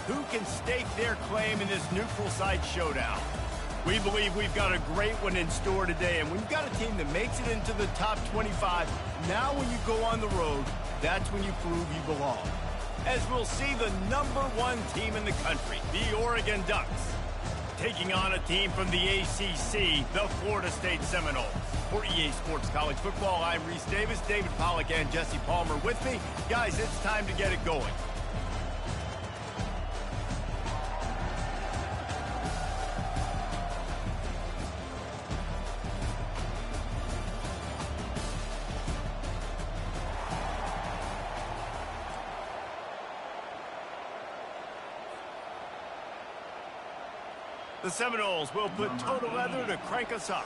who can stake their claim in this neutral site showdown. We believe we've got a great one in store today, and when you've got a team that makes it into the top 25, now when you go on the road, that's when you prove you belong. As we'll see the #1 team in the country, the Oregon Ducks, taking on a team from the ACC, the Florida State Seminoles. For EA Sports College Football, I'm Reese Davis, David Pollack, and Jesse Palmer with me. Guys, it's time to get it going. The Seminoles will put total leather to crank us up.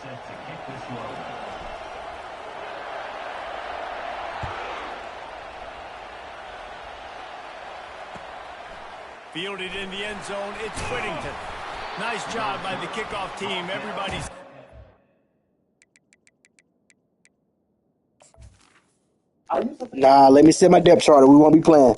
Fielded in the end zone, it's Whittington. Nice job by the kickoff team. Everybody's... Nah, let me set my depth chart or we won't be playing.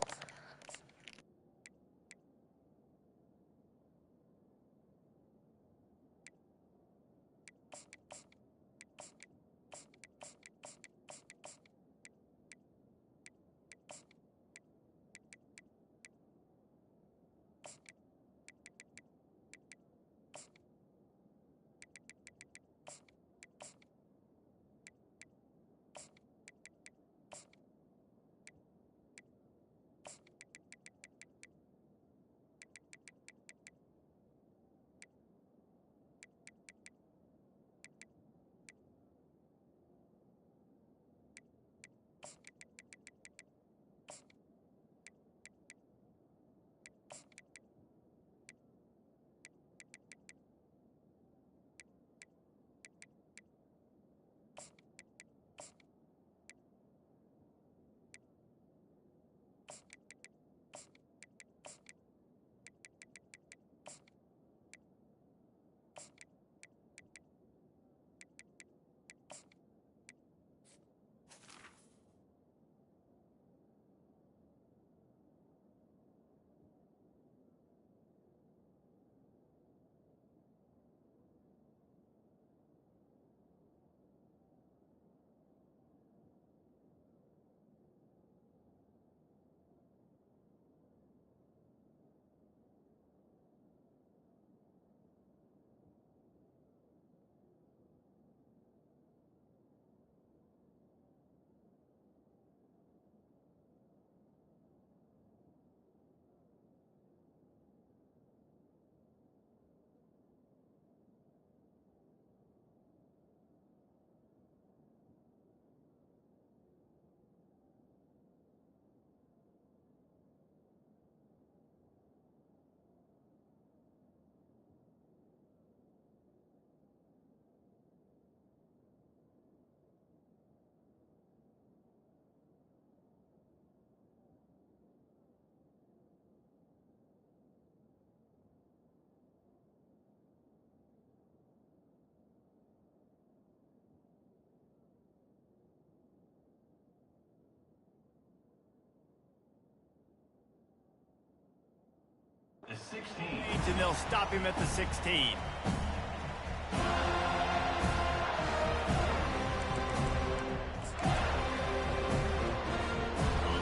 The 16. And they'll stop him at the 16.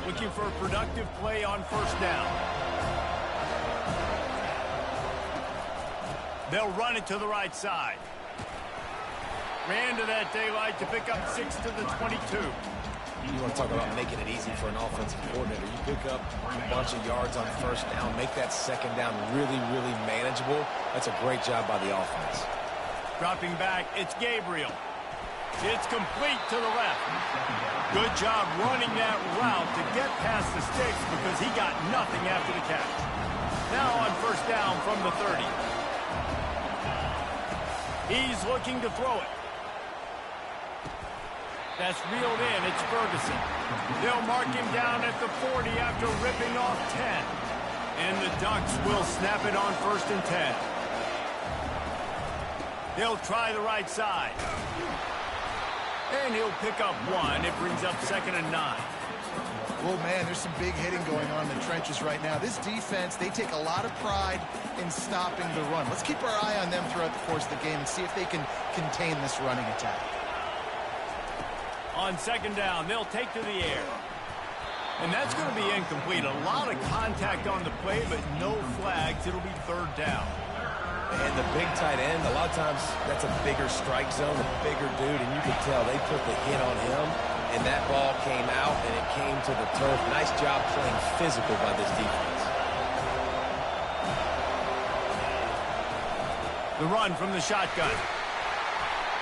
Looking for a productive play on first down. They'll run it to the right side. Ran to that daylight to pick up 6 to the 22. You want to talk about making it easy for an offensive coordinator. You pick up a bunch of yards on first down, make that second down really, really manageable. That's a great job by the offense. Dropping back, it's Gabriel. It's complete to the left. Good job running that route to get past the sticks because he got nothing after the catch. Now on first down from the 30. He's looking to throw it. That's reeled in. It's Ferguson. They'll mark him down at the 40 after ripping off 10. And the Ducks will snap it on first and 10. They'll try the right side. And he'll pick up 1. It brings up 2nd and 9. Well, man, there's some big hitting going on in the trenches right now. This defense, they take a lot of pride in stopping the run. Let's keep our eye on them throughout the course of the game and see if they can contain this running attack. On second down, they'll take to the air. And that's going to be incomplete. A lot of contact on the play, but no flags. It'll be third down. And the big tight end, a lot of times that's a bigger strike zone, a bigger dude, and you can tell they put the hit on him, and that ball came out, and it came to the turf. Nice job playing physical by this defense. The run from the shotgun.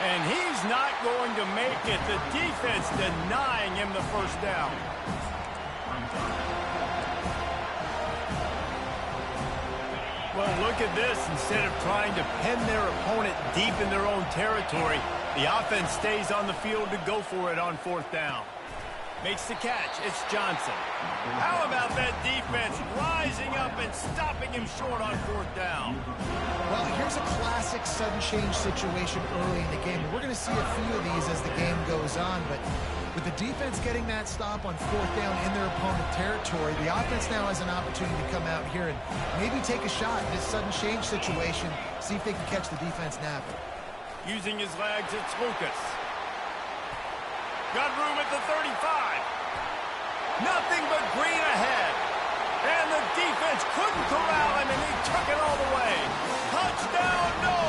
And he's not going to make it. The defense denying him the first down. Well, look at this. Instead of trying to pin their opponent deep in their own territory, the offense stays on the field to go for it on fourth down. Makes the catch. It's Johnson. How about that defense rising up and stopping him short on fourth down? Well, here's a classic sudden change situation early in the game. We're going to see a few of these as the game goes on, but with the defense getting that stop on fourth down in their opponent territory, the offense now has an opportunity to come out here and maybe take a shot in this sudden change situation, see if they can catch the defense napping. Using his legs, it's Lucas. Got room at the 35. Nothing but green ahead. And the defense couldn't corral him, and he took it all the way. Touchdown, no!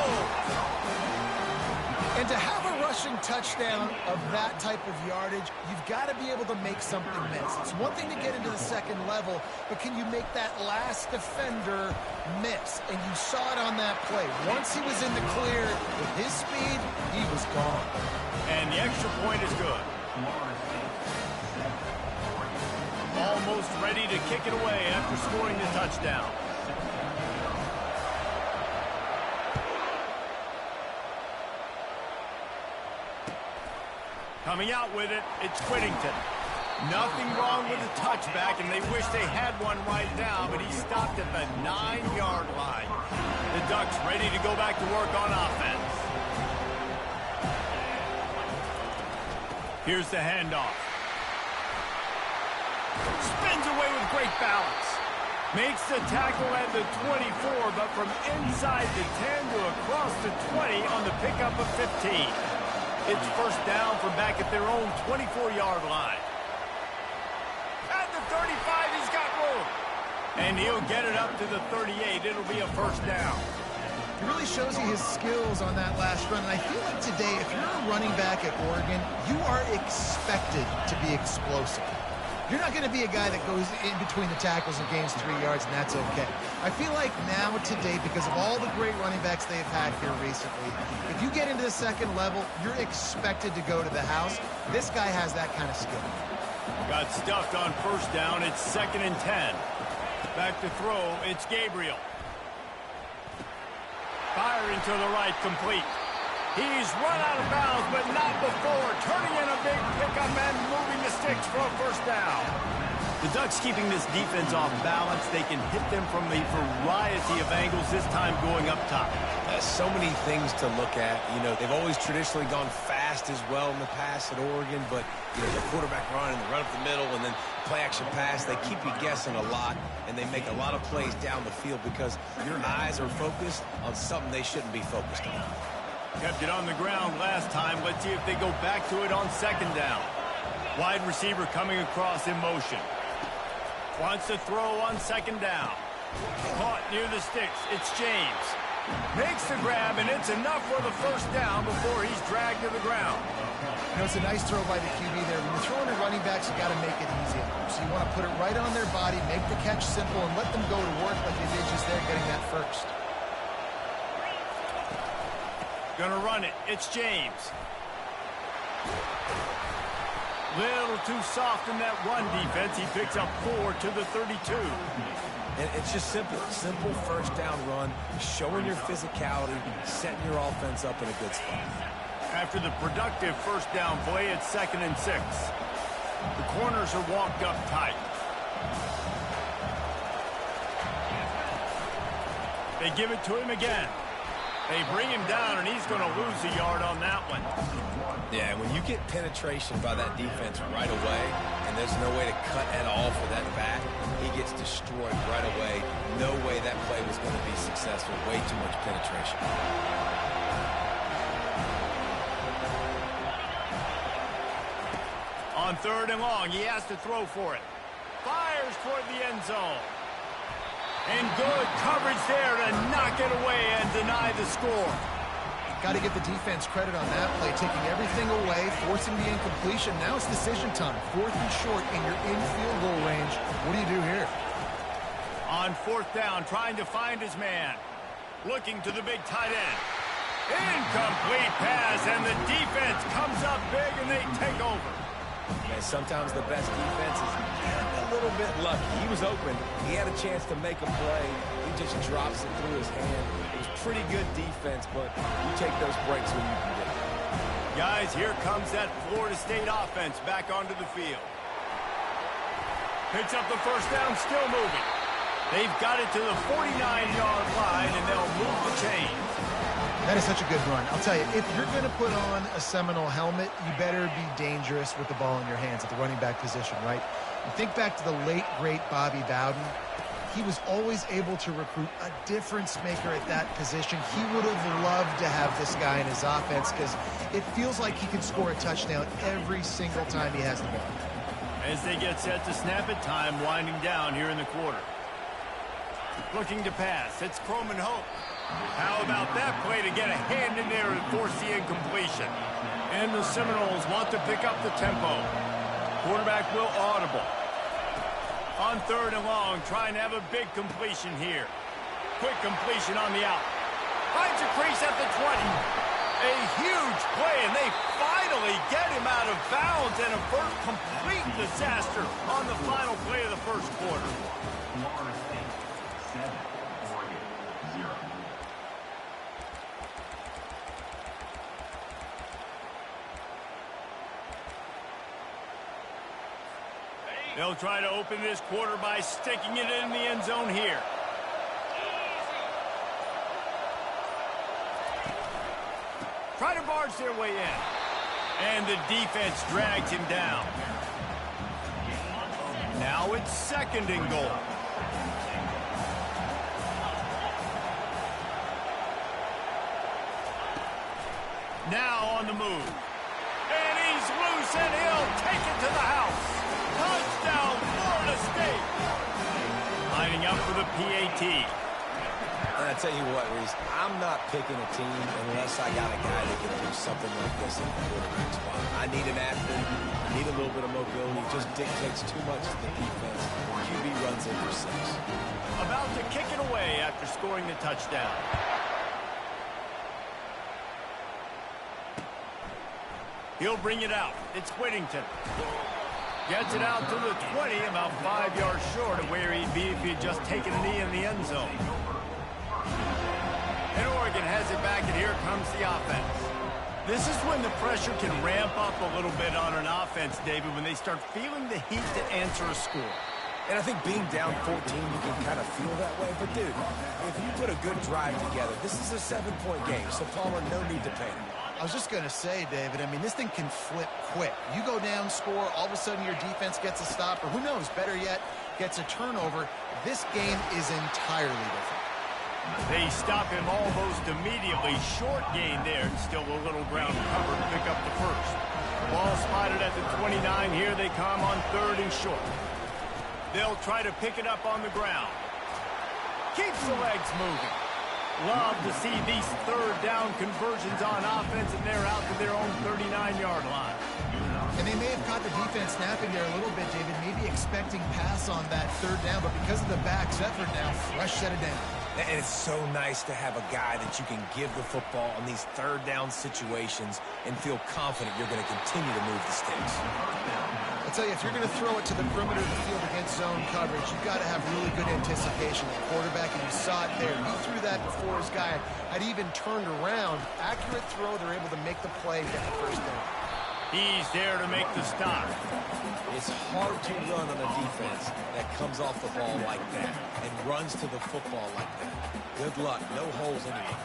And to have a rushing touchdown of that type of yardage, you've got to be able to make something miss. It's one thing to get into the second level, but can you make that last defender miss? And you saw it on that play. Once he was in the clear with his speed, he was gone. And the extra point is good. Almost ready to kick it away after scoring the touchdown. Coming out with it, it's Whittington. Nothing wrong with the touchback, and they wish they had one right now, but he stopped at the 9-yard line. The Ducks ready to go back to work on offense. Here's the handoff. Spins away with great balance. Makes the tackle at the 24, but from inside the 10 to across the 20 on the pickup of 15. It's first down from back at their own 24-yard line. At the 35, he's got room. And he'll get it up to the 38. It'll be a first down. It really shows you his skills on that last run. And I feel like today, if you're a running back at Oregon, you are expected to be explosive. You're not going to be a guy that goes in between the tackles and gains 3 yards, and that's okay. I feel like now, today, because of all the great running backs they have had here recently, if you get into the second level, you're expected to go to the house. This guy has that kind of skill. Got stuffed on first down. It's 2nd and 10. Back to throw. It's Gabriel. Firing to the right, complete. He's run out of bounds, but not before. Turning in a big pickup and moving the sticks for a first down. The Ducks keeping this defense off balance. They can hit them from a variety of angles, this time going up top. So many things to look at. You know, they've always traditionally gone fast as well in the past at Oregon, but, you know, the quarterback run and the run up the middle and then play-action pass, they keep you guessing a lot, and they make a lot of plays down the field because your eyes are focused on something they shouldn't be focused on. Kept it on the ground last time. Let's see if they go back to it on second down. Wide receiver coming across in motion. Wants to throw on second down. Caught near the sticks. It's James. Makes the grab, and it's enough for the first down before he's dragged to the ground. You know, it's a nice throw by the QB there. When you're throwing at running backs, you got to make it easy on them. So you want to put it right on their body, make the catch simple, and let them go to work like they did just there, getting that first. Gonna run it. It's James. Little too soft in that run defense. He picks up 4 to the 32. And it's just simple first down run, showing your physicality, setting your offense up in a good spot. After the productive first down play, it's 2nd and 6. The corners are walked up tight. They give it to him again. They bring him down, and he's going to lose a yard on that one. Yeah, when you get penetration by that defense right away, and there's no way to cut at all for that back, he gets destroyed right away. No way that play was going to be successful. Way too much penetration. On 3rd and long, he has to throw for it. Fires toward the end zone. And good coverage there to knock it away and deny the score. Got to give the defense credit on that play, taking everything away, forcing the incompletion. Now it's decision time. 4th and short, and you're in field goal range. What do you do here? On 4th down, trying to find his man. Looking to the big tight end. Incomplete pass, and the defense comes up big, and they take over. Man, sometimes the best defense is a little bit lucky. He was open. He had a chance to make a play. He just drops it through his hand. It was pretty good defense, but you take those breaks when you can get it. Guys, here comes that Florida State offense back onto the field. Picks up the 1st down, still moving. They've got it to the 49-yard line, and they'll move the chains. That is such a good run. I'll tell you, if you're going to put on a Seminole helmet, you better be dangerous with the ball in your hands at the running back position, right? You think back to the late, great Bobby Bowden. He was always able to recruit a difference maker at that position. He would have loved to have this guy in his offense because it feels like he can score a touchdown every single time he has the ball. As they get set to snap it, time winding down here in the quarter. Looking to pass. It's Croman Hope. How about that play to get a hand in there and force the incompletion? And the Seminoles want to pick up the tempo. Quarterback will audible. On 3rd and long, trying to have a big completion here. Quick completion on the out. Finds a crease at the 20. A huge play, and they finally get him out of bounds, and a first complete disaster on the final play of the 1st quarter. They'll try to open this quarter by sticking it in the end zone here. Try to barge their way in. And the defense drags him down. Now it's 2nd and goal. Now on the move. And he's loose, and he'll take it to the house. Touchdown, Florida State. Lining up for the PAT. And I tell you what, Reese, I'm not picking a team unless I got a guy that can do something like this in the quarterback spot. I need an athlete. I need a little bit of mobility. It just dictates too much to the defense. QB runs in for 6. About to kick it away after scoring the touchdown. He'll bring it out. It's Whittington. Gets it out to the 20, about 5 yards short of where he'd be if he'd just taken a knee in the end zone. And Oregon has it back, and here comes the offense. This is when the pressure can ramp up a little bit on an offense, David, when they start feeling the heat to answer a score. And I think being down 14, you can kind of feel that way. But, dude, if you put a good drive together, this is a 7-point game, so Palmer, no need to panic. I was just going to say, David, I mean, this thing can flip quick. You go down, score, all of a sudden your defense gets a stop, or who knows, better yet, gets a turnover. This game is entirely different. They stop him almost immediately. Short gain there, and still a little ground cover to pick up the 1st. Ball spotted at the 29. Here they come on 3rd and short. They'll try to pick it up on the ground. Keeps the legs moving. Love to see these 3rd down conversions on offense, and they're out to their own 39-yard line. And they may have caught the defense snapping there a little bit, David, maybe expecting pass on that 3rd down, but because of the back's effort now, fresh set it down. And it's so nice to have a guy that you can give the football in these 3rd down situations and feel confident you're going to continue to move the sticks. I'll tell you, if you're going to throw it to the perimeter of the field against zone coverage, you've got to have really good anticipation of the quarterback, and you saw it there. He threw that before his guy had even turned around. Accurate throw, they're able to make the play and get the 1st down. He's there to make the stop. It's hard to run on a defense that comes off the ball like that and runs to the football like that. Good luck. No holes anywhere.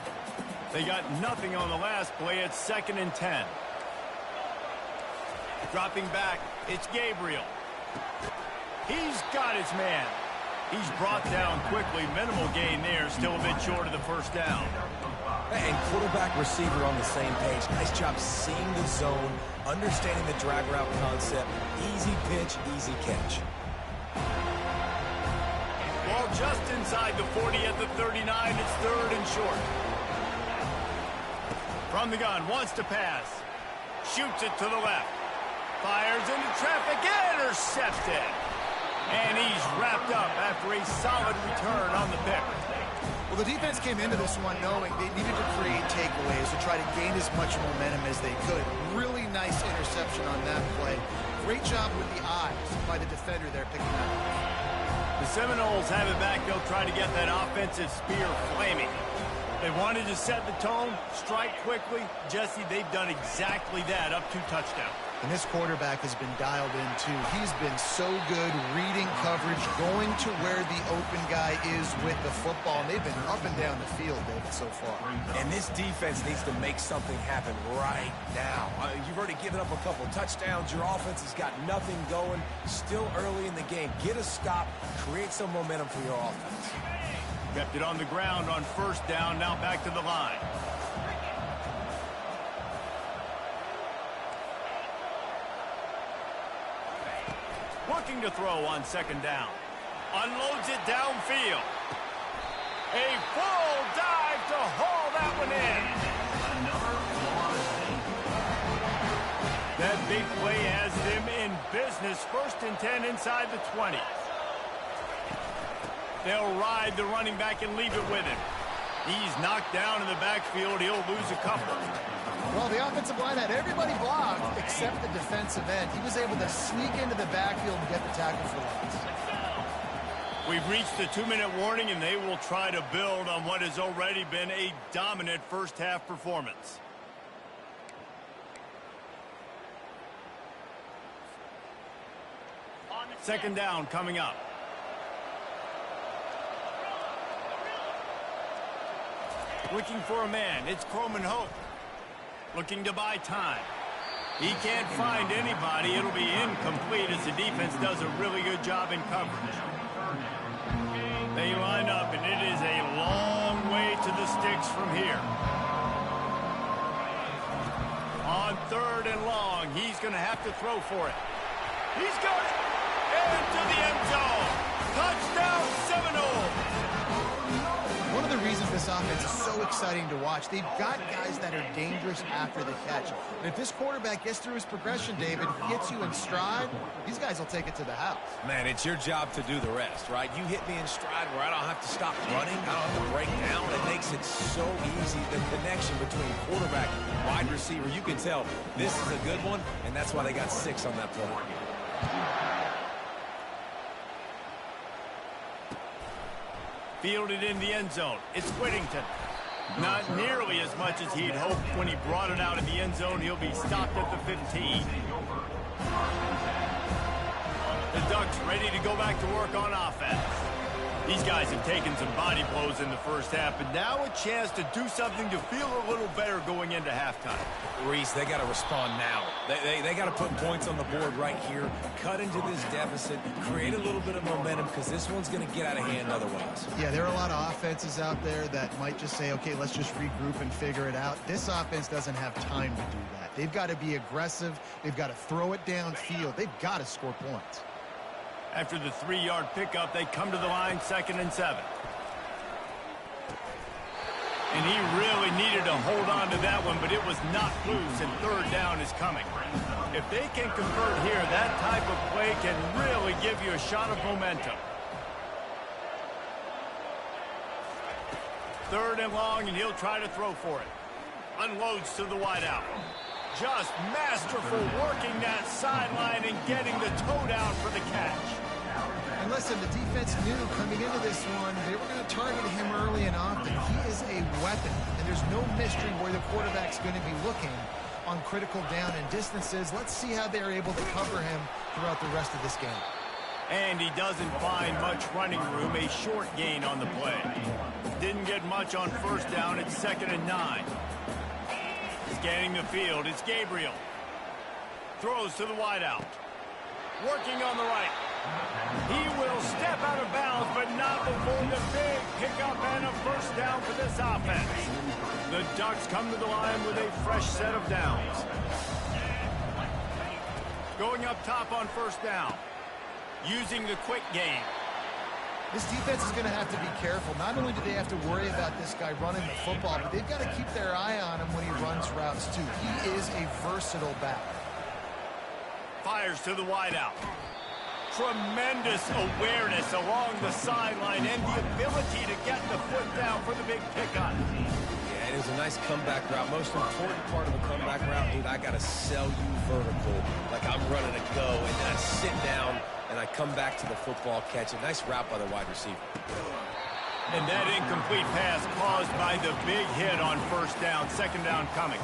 They got nothing on the last play. It's 2nd and 10. Dropping back, it's Gabriel. He's got his man. He's brought down quickly. Minimal gain there. Still a bit short of the first down. And quarterback, receiver on the same page. Nice job seeing the zone, understanding the drag route concept. Easy pitch, easy catch. Ball just inside the 40 at the 39. It's 3rd and short. From the gun, wants to pass. Shoots it to the left. Fires into traffic. Intercepted. And he's wrapped up after a solid return on the pick. Well, the defense came into this one knowing they needed to create takeaways to try to gain as much momentum as they could. Really nice interception on that play. Great job with the eyes by the defender there picking that up. The Seminoles have it back. They'll try to get that offensive spear flaming. They wanted to set the tone, strike quickly. Jesse, they've done exactly that, up 2 touchdowns. And this quarterback has been dialed in, too. He's been so good reading coverage, going to where the open guy is with the football. And they've been up and down the field, David, so far. And this defense needs to make something happen right now. You've already given up a couple touchdowns. Your offense has got nothing going. Still early in the game. Get a stop. Create some momentum for your offense. Kept it on the ground on 1st down. Now back to the line. Looking to throw on 2nd down. Unloads it downfield. A full dive to haul that one in. That big play has them in business. 1st and 10 inside the 20. They'll ride the running back and leave it with him. He's knocked down in the backfield. He'll lose a couple. Well, the offensive line had everybody blocked except the defensive end. He was able to sneak into the backfield and get the tackle for loss. We've reached the 2-minute warning, and they will try to build on what has already been a dominant first-half performance. Second down coming up. Looking for a man. It's Croman Hope. Looking to buy time. He can't find anybody. It'll be incomplete as the defense does a really good job in coverage. They line up, and it is a long way to the sticks from here. On 3rd and long, he's going to have to throw for it. He's got it. Into the end zone. Touchdown, Seminoles. One of the reasons this offense is so exciting to watch, they've got guys that are dangerous after the catch. And if this quarterback gets through his progression, David, gets you in stride, these guys will take it to the house. Man, it's your job to do the rest, right? You hit me in stride where I don't have to stop running. I don't have to break down. It makes it so easy. The connection between quarterback and wide receiver, you can tell this is a good one, and that's why they got 6 on that play. Fielded in the end zone. It's Whittington. Not nearly as much as he'd hoped when he brought it out in the end zone. He'll be stopped at the 15. The Ducks ready to go back to work on offense. These guys have taken some body blows in the first half, but now a chance to do something to feel a little better going into halftime. Reese, they got to respond now. They got to put points on the board right here, cut into this deficit, create a little bit of momentum because this one's going to get out of hand otherwise. Yeah, there are a lot of offenses out there that might just say, okay, let's just regroup and figure it out. This offense doesn't have time to do that. They've got to be aggressive. They've got to throw it downfield. They've got to score points. After the 3-yard pickup, they come to the line, 2nd and 7. And he really needed to hold on to that one, but it was knocked loose, and 3rd down is coming. If they can convert here, that type of play can really give you a shot of momentum. 3rd and long, and he'll try to throw for it. Unloads to the wideout. Just masterful working that sideline and getting the toe down for the catch. And listen, the defense knew coming into this one, they were going to target him early and often. He is a weapon, and there's no mystery where the quarterback's going to be looking on critical down and distances. Let's see how they're able to cover him throughout the rest of this game. And he doesn't find much running room, a short gain on the play. Didn't get much on first down, it's 2nd and 9. Scanning the field, it's Gabriel. Throws to the wideout. Working on the right. He will step out of bounds, but not before the big pickup and a first down for this offense. The Ducks come to the line with a fresh set of downs. Going up top on first down. Using the quick game. This defense is going to have to be careful. Not only do they have to worry about this guy running the football, but they've got to keep their eye on him when he runs routes too. He is a versatile back. Fires to the wideout. Tremendous awareness along the sideline and the ability to get the foot down for the big pickup. Yeah, it is a nice comeback route. Most important part of a comeback route, dude, I got to sell you vertical like I'm running a go, and then I sit down and I come back to the football, catch a nice route by the wide receiver. And that incomplete pass caused by the big hit on first down. 2nd down coming.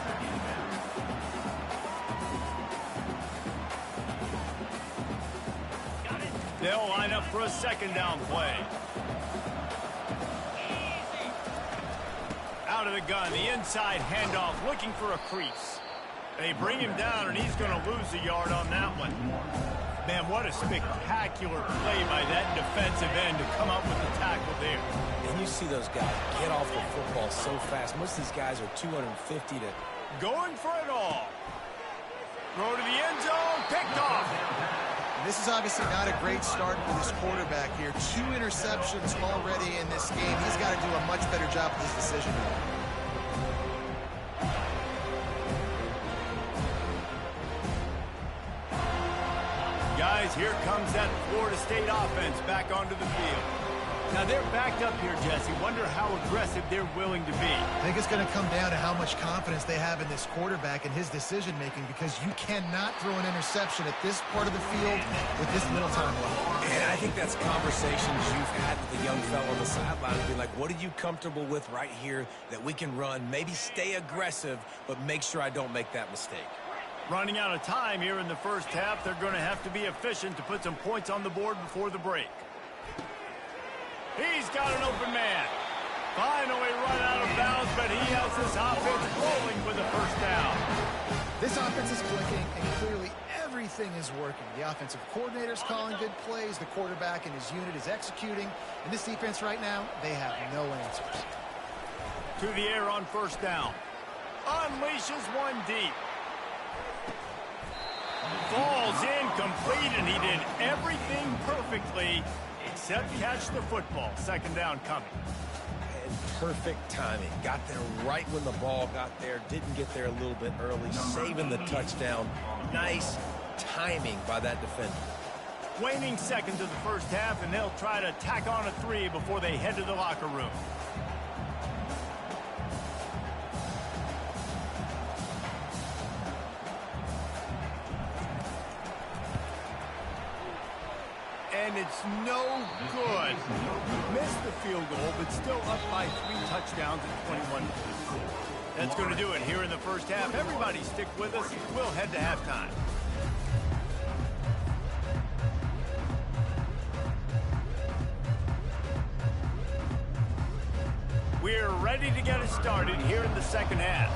They'll line up for a 2nd down play. Out of the gun, the inside handoff, looking for a crease. They bring him down, and he's going to lose a yard on that one. Man, what a spectacular play by that defensive end to come up with the tackle there. And you see those guys get off the football so fast. Most of these guys are 250 to... Going for it all. Throw to the end zone, picked off. And this is obviously not a great start for this quarterback here. 2 interceptions already in this game. He's got to do a much better job with his decision. Guys, here comes that Florida State offense back onto the field. Now they're backed up here, Jesse. Wonder how aggressive they're willing to be. I think it's going to come down to how much confidence they have in this quarterback and his decision-making, because you cannot throw an interception at this part of the field with this little time left. And I think that's conversations you've had with the young fellow on the sideline and be like, what are you comfortable with right here that we can run? Maybe stay aggressive, but make sure I don't make that mistake. Running out of time here in the first half, they're going to have to be efficient to put some points on the board before the break. He's got an open man. Finally run out of bounds, but he has this offense rolling with the first down. This offense is clicking, and clearly everything is working. The offensive coordinator's calling good plays. The quarterback and his unit is executing. And this defense right now, they have no answers. To the air on first down. Unleashes one deep. Falls incomplete, and he did everything perfectly except catch the football. 2nd down coming. And perfect timing. Got there right when the ball got there. Didn't get there a little bit early. Saving the touchdown. Nice timing by that defender. Waning seconds of the first half, and they'll try to tack on a 3 before they head to the locker room. And it's no good. Missed the field goal, but still up by 3 touchdowns at 21 points. That's going to do it here in the first half. Everybody stick with us. We'll head to halftime. We're ready to get it started here in the second half.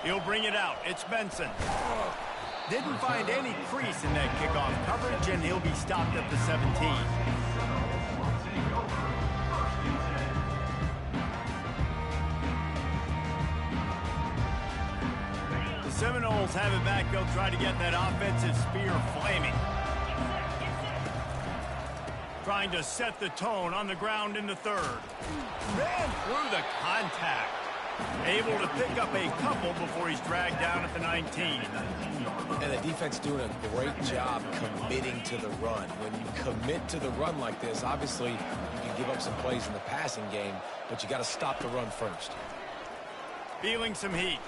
He'll bring it out. It's Benson. Didn't find any crease in that kickoff coverage, and he'll be stopped at the 17. The Seminoles have it back. They'll try to get that offensive spear flaming. Trying to set the tone on the ground in the 3rd. Ran through the contact. Able to pick up a couple before he's dragged down at the 19. And the defense doing a great job committing to the run. When you commit to the run like this, obviously you can give up some plays in the passing game, but you got to stop the run first. Feeling some heat.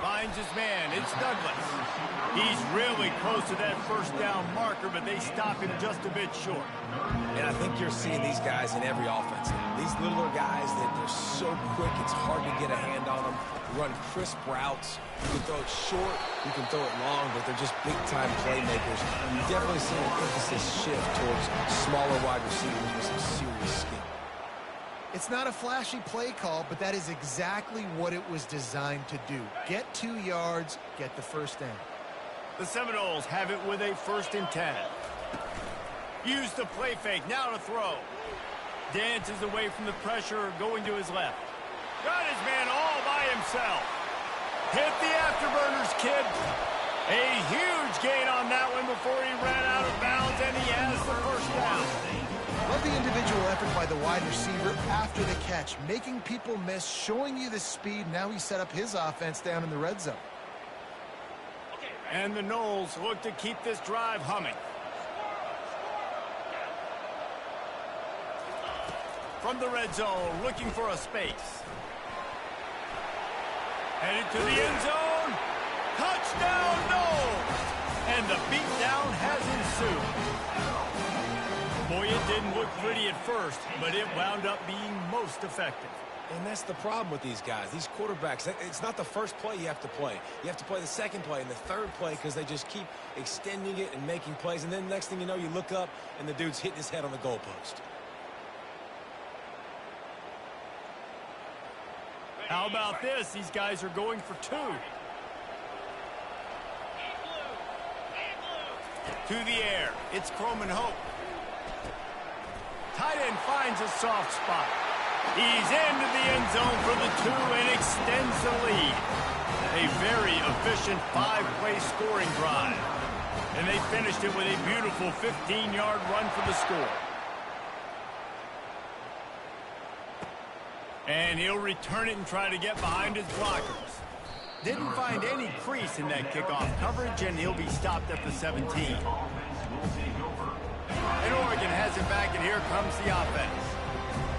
Finds his man. It's Douglas. He's really close to that first down marker, but they stop him just a bit short. And I think you're seeing these guys in every offense. These littler guys, they're so quick, it's hard to get a hand on them. They run crisp routes. You can throw it short, you can throw it long, but they're just big-time playmakers. You definitely see an emphasis shift towards smaller wide receivers with some serious skill. It's not a flashy play call, but that is exactly what it was designed to do. Get 2 yards, get the first down. The Seminoles have it with a 1st and 10. Use the play fake, now to throw. Dances away from the pressure, going to his left. Got his man all by himself. Hit the afterburners, kid. A huge gain on that one before he ran out of bounds, and he has the first down. Love the individual effort by the wide receiver after the catch, making people miss, showing you the speed. Now he set up his offense down in the red zone. And the Noles look to keep this drive humming. From the red zone, looking for a space. Headed to the end zone. Touchdown, Noles! And the beatdown has ensued. Boy, it didn't look pretty at first, but it wound up being most effective. And that's the problem with these guys, these quarterbacks. It's not the first play you have to play. You have to play the second play and the third play because they just keep extending it and making plays. And then next thing you know, you look up and the dude's hitting his head on the goalpost. How about this? These guys are going for 2. To the air. It's Croman Hope. Tight end finds a soft spot. He's into the end zone for the 2 and extends the lead. A very efficient 5-play scoring drive. And they finished it with a beautiful 15-yard run for the score. And he'll return it and try to get behind his blockers. Didn't find any crease in that kickoff coverage, and he'll be stopped at the 17. And Oregon has it back, and here comes the offense.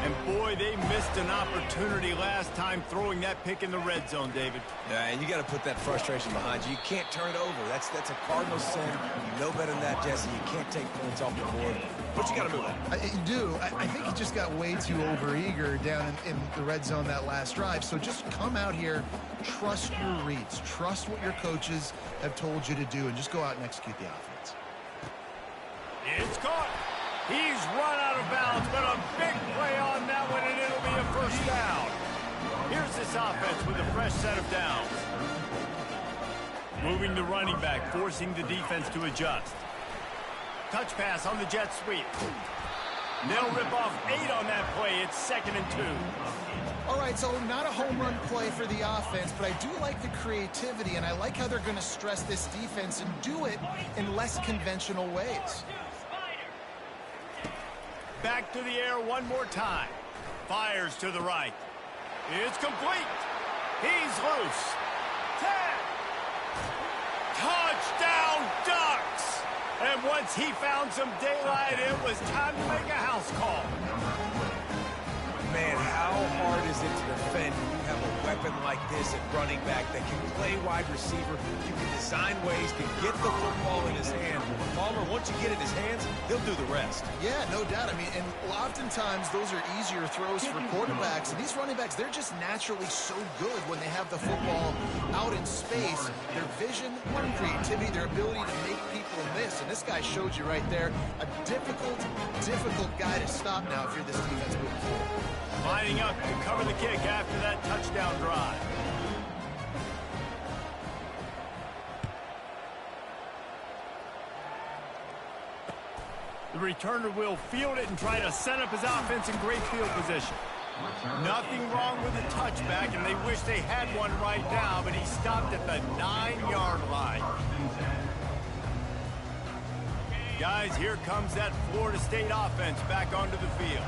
And boy, they missed an opportunity last time throwing that pick in the red zone, David. Yeah, and you got to put that frustration behind you. You can't turn it over. That's a cardinal sin. You know better than that, Jesse. You can't take points off the board. But you got to move on. You do. I think he just got way too overeager down in the red zone that last drive. So just come out here, trust your reads, trust what your coaches have told you to do, and just go out and execute the offense. It's caught. He's run out of bounds, but a big play on that one, and it'll be a first down. Here's this offense with a fresh set of downs. Moving the running back, forcing the defense to adjust. Touch pass on the jet sweep. They'll rip off 8 on that play. It's 2nd and 2. All right, so not a home run play for the offense, but I do like the creativity, and I like how they're going to stress this defense and do it in less conventional ways. Back to the air one more time. Fires to the right. It's complete. He's loose. 10. Touchdown, Ducks! And once he found some daylight, it was time to make a house call. Man, how hard is it to defend when you have a weapon like this at running back that can play wide receiver? You can design ways to get the football in his hand. Palmer, once you get it in his hands, he'll do the rest. Yeah, no doubt. I mean, and oftentimes those are easier throws for quarterbacks. And these running backs, they're just naturally so good when they have the football out in space. Their vision, their creativity, their ability to make people miss. And this guy showed you right there, a difficult guy to stop now if you're this defense moving forward. Lining up to cover the kick after that touchdown drive. The returner will field it and try to set up his offense in great field position. Nothing wrong with the touchback, and they wish they had one right now, but he stopped at the 9-yard line. Guys, here comes that Florida State offense back onto the field.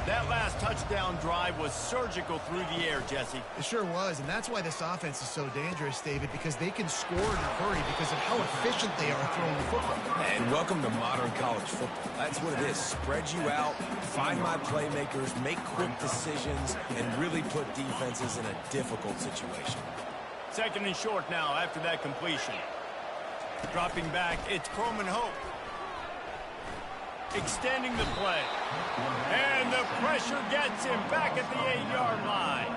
That last touchdown drive was surgical through the air, Jesse. It sure was, and that's why this offense is so dangerous, David, because they can score in a hurry because of how efficient they are throwing the football. And welcome to modern college football. That's what it is. Spread you out, find my playmakers, make quick decisions, and really put defenses in a difficult situation. Second and short now after that completion. Dropping back, it's Croman Hope. Extending the play. And the pressure gets him back at the 8-yard line.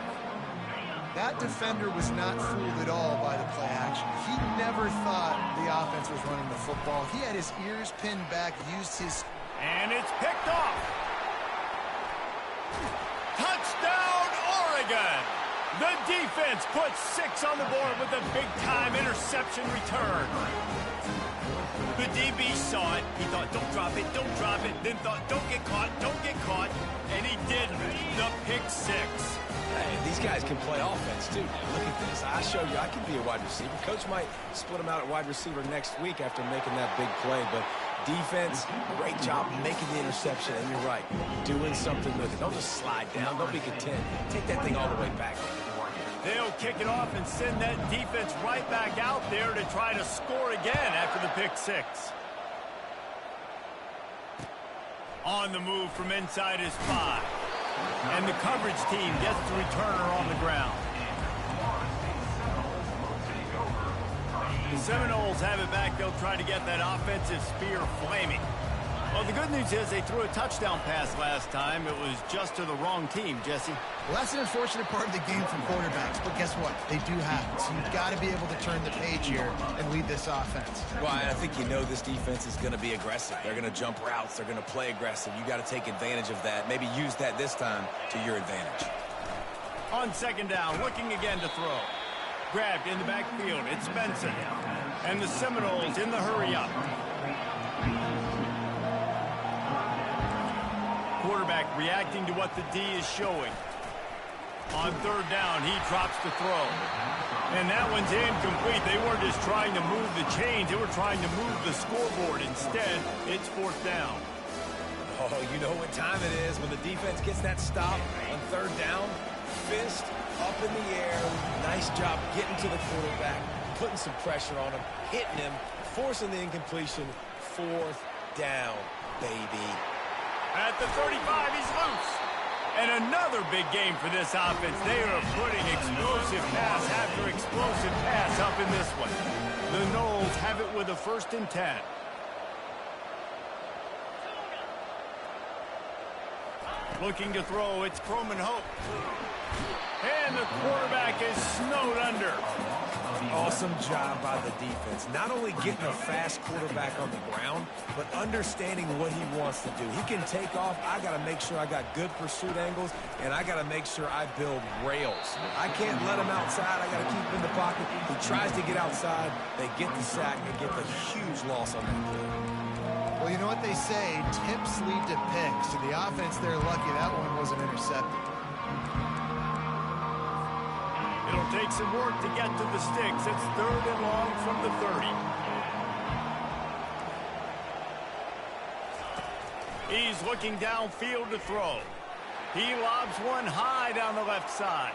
That defender was not fooled at all by the play action. He never thought the offense was running the football. He had his ears pinned back, used his... And it's picked off. Touchdown, Oregon! The defense puts 6 on the board with a big-time interception return. The DB saw it. He thought, don't drop it, then thought, don't get caught, and he didn't. The pick 6. Hey, these guys can play offense, too. Look at this. I show you I can be a wide receiver. Coach might split him out at wide receiver next week after making that big play, but defense, great job making the interception, and you're right, doing something with it. Don't just slide down. Don't be content. Take that thing all the way back. They'll kick it off and send that defense right back out there to try to score again after the pick 6. On the move from inside his 5. And the coverage team gets the returner on the ground. The Seminoles have it back. They'll try to get that offensive spear flaming. Well, the good news is they threw a touchdown pass last time. It was just to the wrong team, Jesse. Well, that's an unfortunate part of the game for quarterbacks, but guess what? They do happen. So you've got to be able to turn the page here and lead this offense. Well, I think you know this defense is going to be aggressive. They're going to jump routes. They're going to play aggressive. You got to take advantage of that. Maybe use that this time to your advantage. On second down, looking again to throw. Grabbed in the backfield. It's Benson. And the Seminoles in the hurry-up. Quarterback reacting to what the D is showing. On third down, he drops to throw. And that one's incomplete. They weren't just trying to move the chains. They were trying to move the scoreboard. Instead, it's fourth down. Oh, you know what time it is when the defense gets that stop on third down. Fist up in the air. Nice job getting to the quarterback, putting some pressure on him, hitting him, forcing the incompletion. Fourth down, baby. At the 35, he's loose. And another big game for this offense. They are putting explosive pass after explosive pass up in this one. The Noles have it with a 1st and 10. Looking to throw, it's Croman Hope. And the quarterback is snowed under. Awesome job by the defense. Not only getting a fast quarterback on the ground, but understanding what he wants to do. He can take off. I got to make sure I got good pursuit angles, and I got to make sure I build rails. I can't let him outside. I got to keep him in the pocket. He tries to get outside. They get the sack and get the huge loss on that play. Well, you know what they say, tips lead to picks. So the offense, they're lucky that one wasn't intercepted. It'll take some work to get to the sticks. It's 3rd and long from the 30. He's looking downfield to throw. He lobs one high down the left side.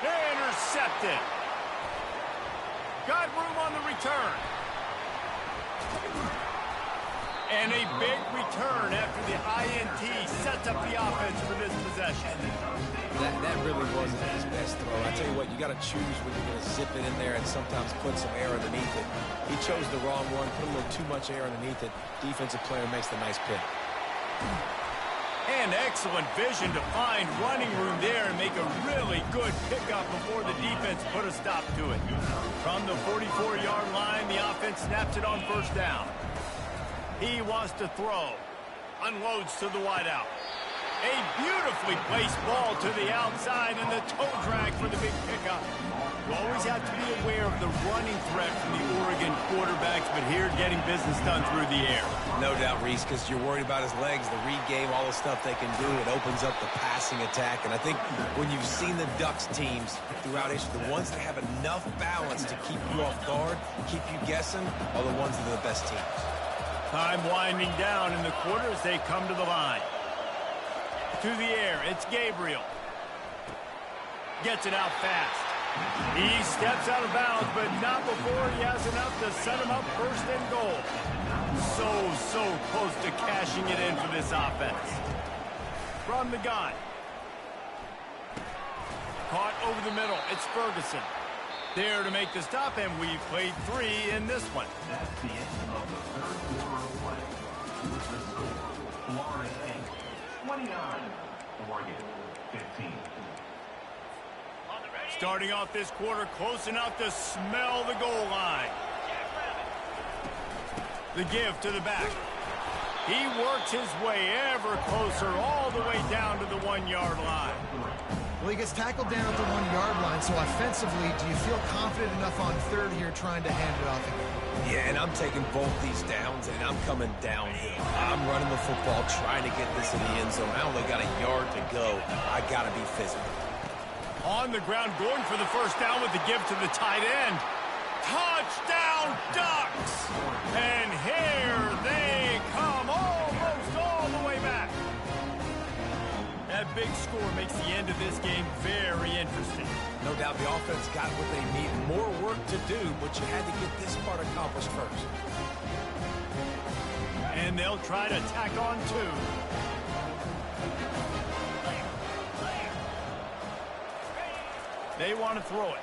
Intercepted. Got room on the return. And a big return after the INT sets up the offense for this possession. That really wasn't his best throw. I tell you what, you got to choose when you're going to zip it in there and sometimes put some air underneath it. He chose the wrong one, put a little too much air underneath it. Defensive player makes the nice pick. And excellent vision to find running room there and make a really good pickup before the defense put a stop to it. From the 44-yard line, the offense snaps it on 1st down. He wants to throw. Unloads to the wideout. A beautifully placed ball to the outside and the toe drag for the big pickup. You always have to be aware of the running threat from the Oregon quarterbacks, but here getting business done through the air. No doubt, Reese, because you're worried about his legs, the read game, all the stuff they can do. It opens up the passing attack. And I think when you've seen the Ducks teams throughout history, the ones that have enough balance to keep you off guard, keep you guessing, are the ones that are the best teams. Time winding down in the quarter as they come to the line. To the air, it's Gabriel. Gets it out fast. He steps out of bounds, but not before he has enough to set him up 1st and goal. So close to cashing it in for this offense. From the gun. Caught over the middle. It's Ferguson. There to make the stop, and we've played 3 in this one. That's the end of the third quarter of play. With the score, Florida State 29, Oregon 15. Starting off this quarter close enough to smell the goal line. The give to the back. He works his way ever closer all the way down to the 1-yard line. Well, he gets tackled down at the 1-yard line, so offensively, do you feel confident enough on third here trying to hand it off again? Yeah, and I'm taking both these downs, and I'm coming downhill. I'm running the football, trying to get this in the end zone. I only got a yard to go. I got to be physical. On the ground, going for the first down with the give to the tight end. Touchdown, Ducks! And here they come, almost all the way back. That big score makes the end of this game very interesting. No doubt the offense got what they need. More work to do, but you had to get this part accomplished first. And they'll try to tack on 2. They want to throw it.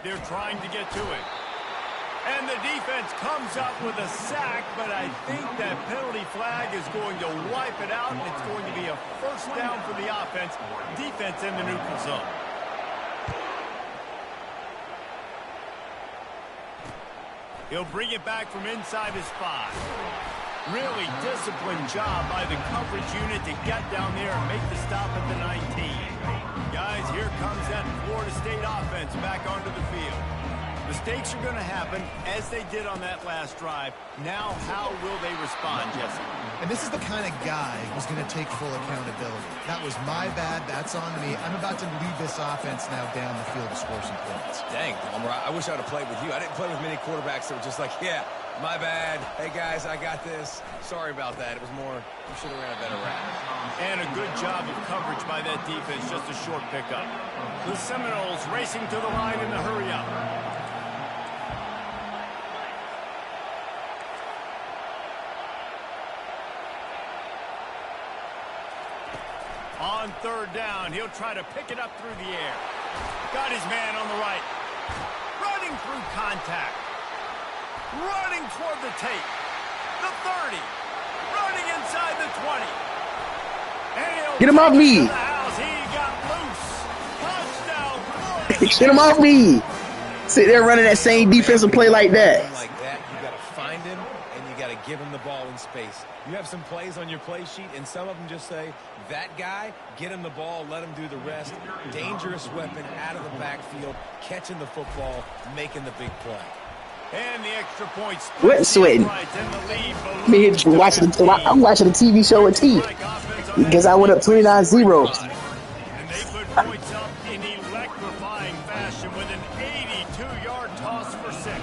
They're trying to get to it. And the defense comes up with a sack, but I think that penalty flag is going to wipe it out, and it's going to be a first down for the offense. Defense in the neutral zone. He'll bring it back from inside his 5. Really disciplined job by the coverage unit to get down there and make the stop at the 19. Guys, here comes that Florida State offense back onto the field. Mistakes are going to happen, as they did on that last drive. Now, how will they respond, Jesse? And this is the kind of guy who's going to take full accountability. That was my bad. That's on me. I'm about to lead this offense now down the field to score some points. Dang, Palmer, I wish I would have played with you. I didn't play with many quarterbacks that were just like, yeah, my bad. Hey, guys, I got this. Sorry about that. It was more, we should have ran a better route. And a good job of coverage by that defense, just a short pickup. The Seminoles racing to the line in the hurry-up. On third down, he'll try to pick it up through the air. Got his man on the right. Running through contact. Running toward the tape. The 30. Running inside the 20. And Get him off me. He got loose. Touchdown. Get him off me. Sit there running that same defensive play like that. Like that, you got to find him, and you got to give him the ball in space. You have some plays on your play sheet, and some of them just say, that guy, get him the ball, let him do the rest. Dangerous weapon out of the backfield, catching the football, making the big play. And the extra points. What sweating? Me watching. I'm watching a TV show with T. Because I went up 29-0. And they put points up in electrifying fashion with an 82-yard toss for 6.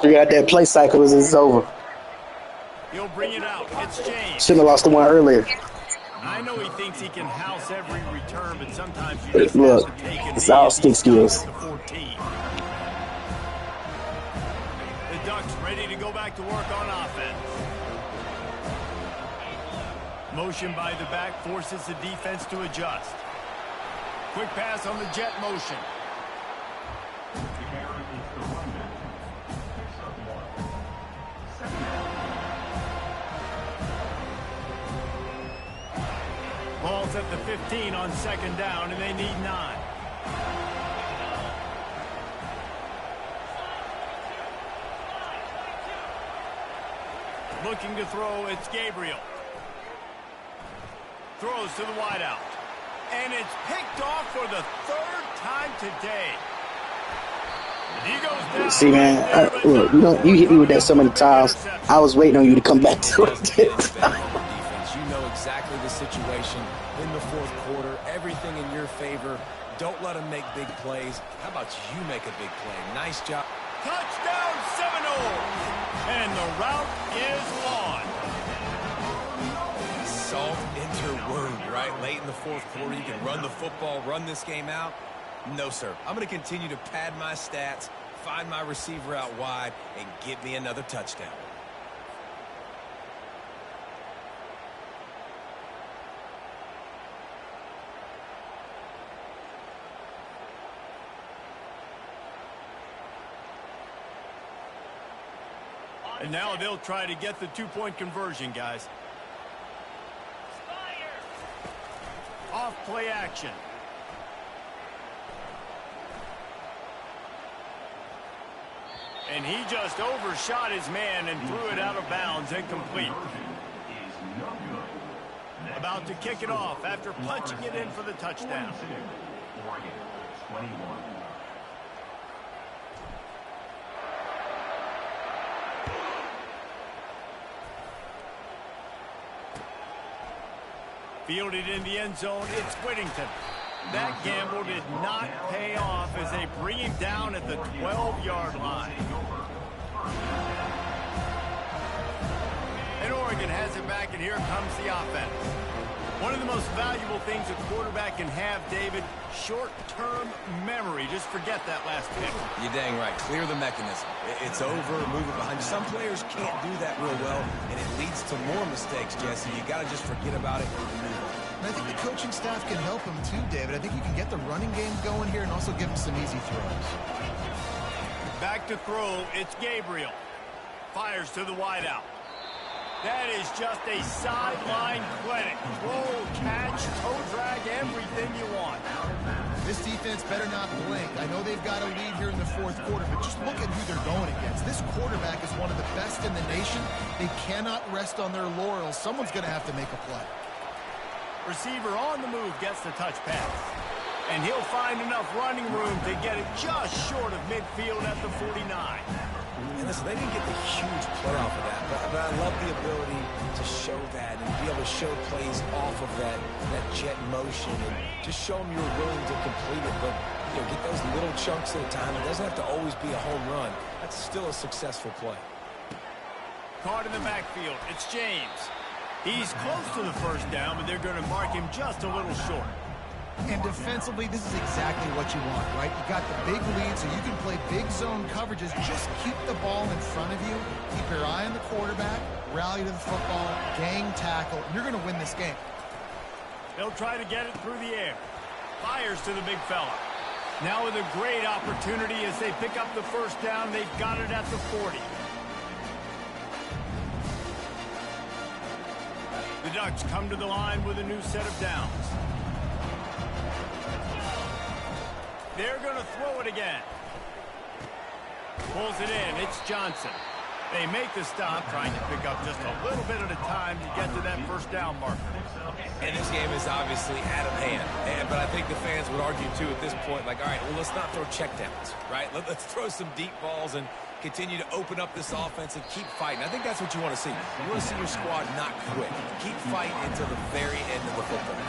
Figure out that play cycle is over. He'll bring it out. It's James. Shouldn't have lost the one earlier. I know he thinks he can house every return, but sometimes you just Look, have to take it. it's all stick skills. The 14. The Ducks ready to go back to work on offense. Motion by the back forces the defense to adjust. Quick pass on the jet motion. Ball's at the 15 on second down, and they need 9. Looking to throw, it's Gabriel. Throws to the wideout. And it's picked off for the 3rd time today. He goes down. See, man, look, you hit me with that so many times. I was waiting on you to come back to it. You know exactly the situation in the 4th quarter. Everything in your favor. Don't let them make big plays. How about you make a big play? Nice job. Touchdown Seminoles! And the route is on. Salt into your wound, right? Late in the 4th quarter, you can run the football, run this game out. No, sir. I'm going to continue to pad my stats, find my receiver out wide, and get me another touchdown. And now they'll try to get the two-point conversion, guys. Off play action. And he just overshot his man and threw it out of bounds, incomplete. About to kick it off after punching it in for the touchdown. Oregon, 21. Fielded in the end zone, it's Whittington. That gamble did not pay off as they bring him down at the 12-yard line. And Oregon has it back, and here comes the offense. One of the most valuable things a quarterback can have, David, short-term memory. Just forget that last pick. You're dang right. Clear the mechanism. It's over, move it behind you. Some players can't do that real well, and it leads to more mistakes, Jesse. You got to just forget about it and move on. And I think the coaching staff can help him too, David. I think you can get the running game going here and also give him some easy throws. Back to throw, it's Gabriel. Fires to the wideout. That is just a sideline clinic. Roll, catch, toe drag, everything you want. This defense better not blink. I know they've got a lead here in the fourth quarter, but just look at who they're going against. This quarterback is one of the best in the nation. They cannot rest on their laurels. Someone's going to have to make a play. Receiver on the move gets the touch pass. And he'll find enough running room to get it just short of midfield at the 49. And listen, they didn't get the huge play off of that, but I love the ability to show that and be able to show plays off of that jet motion and just show them you're willing to complete it. But get those little chunks at a time. It doesn't have to always be a home run. That's still a successful play. Caught in the backfield. It's James. He's close to the first down, but they're going to mark him just a little short. And defensively, this is exactly what you want, right? You got the big lead, so you can play big zone coverages. Just keep the ball in front of you. Keep your eye on the quarterback. Rally to the football. Gang tackle. And you're going to win this game. They'll try to get it through the air. Fires to the big fella. Now with a great opportunity as they pick up the first down. They've got it at the 40. The Ducks come to the line with a new set of downs. They're going to throw it again. Pulls it in. It's Johnson. They make the stop, trying to pick up just a little bit at a time to get to that first down marker. And this game is obviously out of hand. But I think the fans would argue, too, at this point, like, all right, well, let's not throw checkdowns, right? Let's throw some deep balls and continue to open up this offense and keep fighting. I think that's what you want to see. You want to see your squad not quit. Keep fighting until the very end of the football.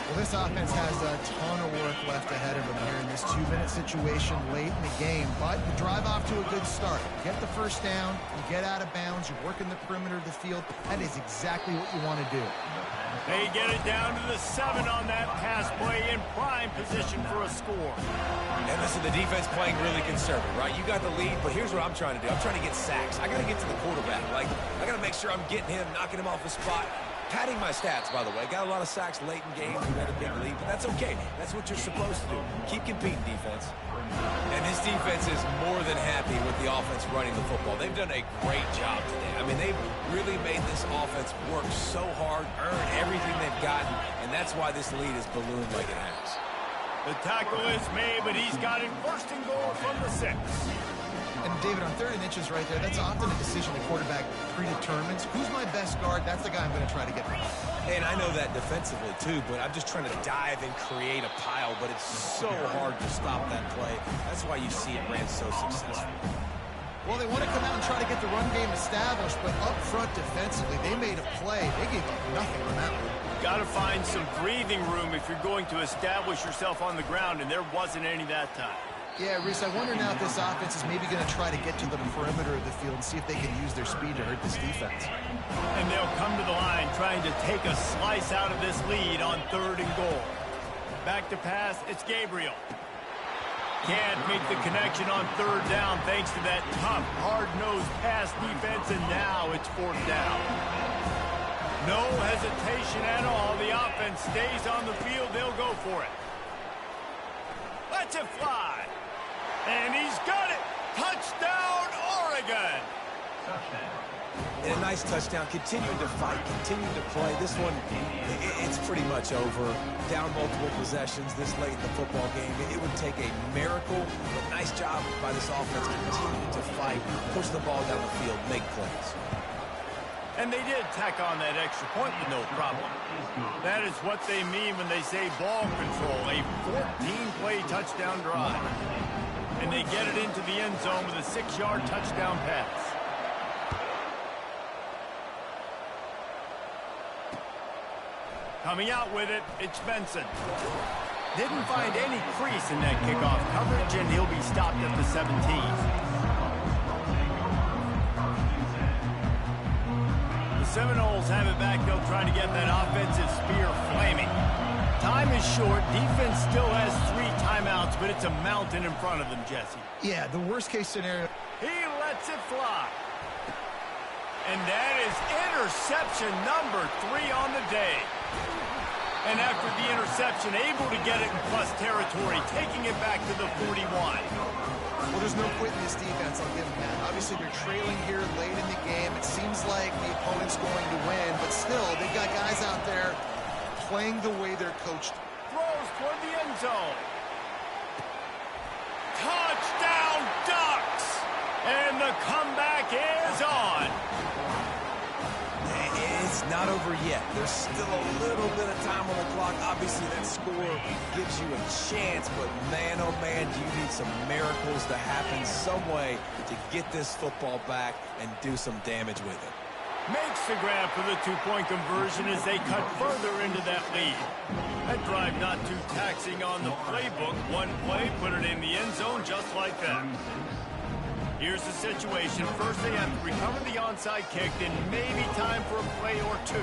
Well, this offense has a ton of work left ahead of them here in this 2-minute situation late in the game. But you drive off to a good start. You get the first down, you get out of bounds, you work in the perimeter of the field. That is exactly what you want to do. They get it down to the 7 on that pass play in prime position for a score. And listen, the defense playing really conservative, right? You got the lead, but here's what I'm trying to do. I'm trying to get sacks. I got to get to the quarterback. Like, I got to make sure I'm getting him, knocking him off the spot. Padding my stats, by the way. Got a lot of sacks late in games. We had a big lead, but that's okay. That's what you're supposed to do. Keep competing, defense. And this defense is more than happy with the offense running the football. They've done a great job today. I mean, they've really made this offense work so hard, earn everything they've gotten, and that's why this lead is ballooned like it has. The tackle is made, but he's got it first and goal from the 6. And, David, on 3rd and inches right there, that's often a decision the quarterback predetermines. Who's my best guard? That's the guy I'm going to try to get behind. And I know that defensively, too, but I'm just trying to dive and create a pile, but it's so hard to stop that play. That's why you see it ran so successful. Well, they want to come out and try to get the run game established, but up front defensively, they made a play. They gave up nothing on that one. Got to find some breathing room if you're going to establish yourself on the ground, and there wasn't any that time. Yeah, Reese, I wonder now if this offense is maybe going to try to get to the perimeter of the field and see if they can use their speed to hurt this defense. And they'll come to the line trying to take a slice out of this lead on 3rd and goal. Back to pass, it's Gabriel. Can't make the connection on 3rd down thanks to that tough, hard-nosed pass defense, and now it's 4th down. No hesitation at all. The offense stays on the field. They'll go for it. Let's it fly. And he's got it. Touchdown, Oregon. And a nice touchdown, continuing to fight, continuing to play. This one, it's pretty much over. Down multiple possessions this late in the football game. It would take a miracle, but nice job by this offense continuing to fight, push the ball down the field, make plays. And they did tack on that extra point with no problem. That is what they mean when they say ball control, a 14-play touchdown drive. And they get it into the end zone with a 6-yard touchdown pass. Coming out with it, it's Benson. Didn't find any crease in that kickoff coverage, and he'll be stopped at the 17. The Seminoles have it back. They'll try to get that offensive spear flaming. Time is short. Defense still has 3 timeouts, but it's a mountain in front of them, Jesse. Yeah, the worst-case scenario. He lets it fly. And that is interception number 3 on the day. And after the interception, able to get it in plus territory, taking it back to the 41. Well, there's no quit in this defense, I'll give them that. Obviously, they're trailing here late in the game. It seems like the opponent's going to win, but still, they've got guys out there playing the way they're coached. Throws toward the end zone. Touchdown, Ducks! And the comeback is on. It's not over yet. There's still a little bit of time on the clock. Obviously, that score gives you a chance, but man, oh man, do you need some miracles to happen some way to get this football back and do some damage with it. Makes the grab for the 2-point conversion as they cut further into that lead. That drive not too taxing on the playbook. One play, put it in the end zone just like that. Here's the situation. First, they have to recover the onside kick, then maybe time for a play or 2.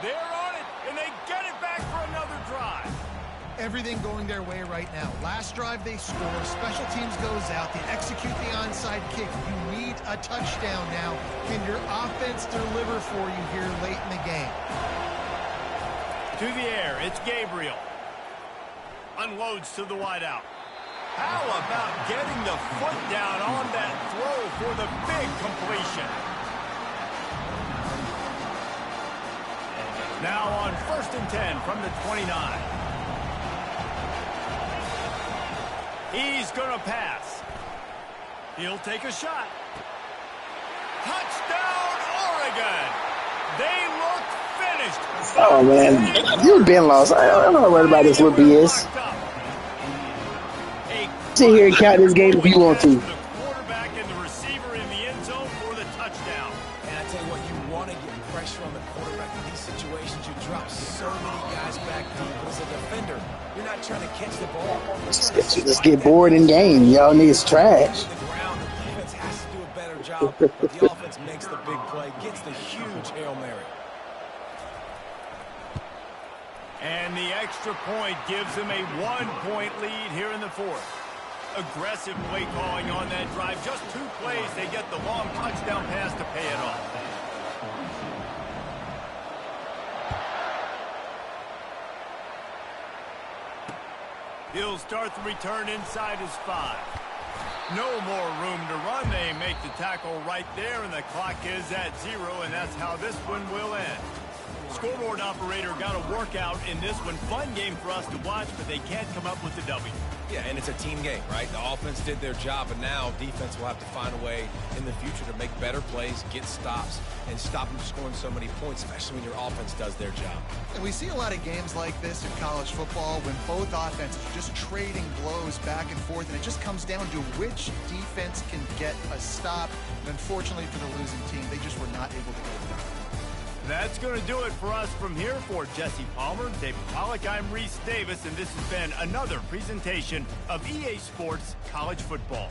They're on it, and they get it back for another drive. Everything going their way right now. Last drive they score, special teams goes out, they execute the onside kick. You need a touchdown now. Can your offense deliver for you here late in the game? To the air, it's Gabriel. Unloads to the wideout. How about getting the foot down on that throw for the big completion? Now on 1st and 10 from the 29. He's going to pass. He'll take a shot. Touchdown, Oregon! They look finished. Oh, man. You've been lost. I'm not worried about this little BS. Sit here and count this game if you want to. The quarterback and the receiver in the end zone for the touchdown. And I tell you what, you want to get pressure on the quarterback in these situations. You drop so many guys back deep as a defender. You're not trying to catch the ball. Just get bored in game. Y'all niggas trash. The ground, the defense has to do a better job, but the offense makes the big play, gets the huge Hail Mary. And the extra point gives them a 1-point lead here in the 4th. Aggressive play calling on that drive. Just 2 plays, they get the long touchdown pass to pay it off. He'll start the return inside his 5. No more room to run. They make the tackle right there, and the clock is at 0, and that's how this one will end. Scoreboard operator got a workout in this one. Fun game for us to watch, but they can't come up with the W. Yeah, and it's a team game, right? The offense did their job, and now defense will have to find a way in the future to make better plays, get stops, and stop them scoring so many points, especially when your offense does their job. And we see a lot of games like this in college football when both offenses are just trading blows back and forth, and it just comes down to which defense can get a stop. And unfortunately for the losing team, they just were not able to get it done. That's going to do it for us from here. For Jesse Palmer, David Pollack, I'm Reese Davis, and this has been another presentation of EA Sports College Football.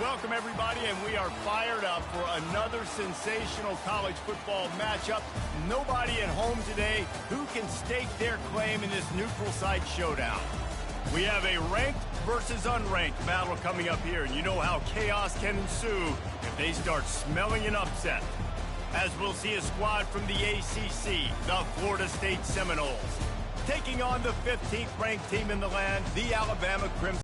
Welcome, everybody, and we are fired up for another sensational college football matchup. Nobody at home today who can stake their claim in this neutral site showdown. We have a ranked versus unranked battle coming up here, and you know how chaos can ensue if they start smelling an upset. As we'll see a squad from the ACC, the Florida State Seminoles, taking on the 15th ranked team in the land, the Alabama Crimson.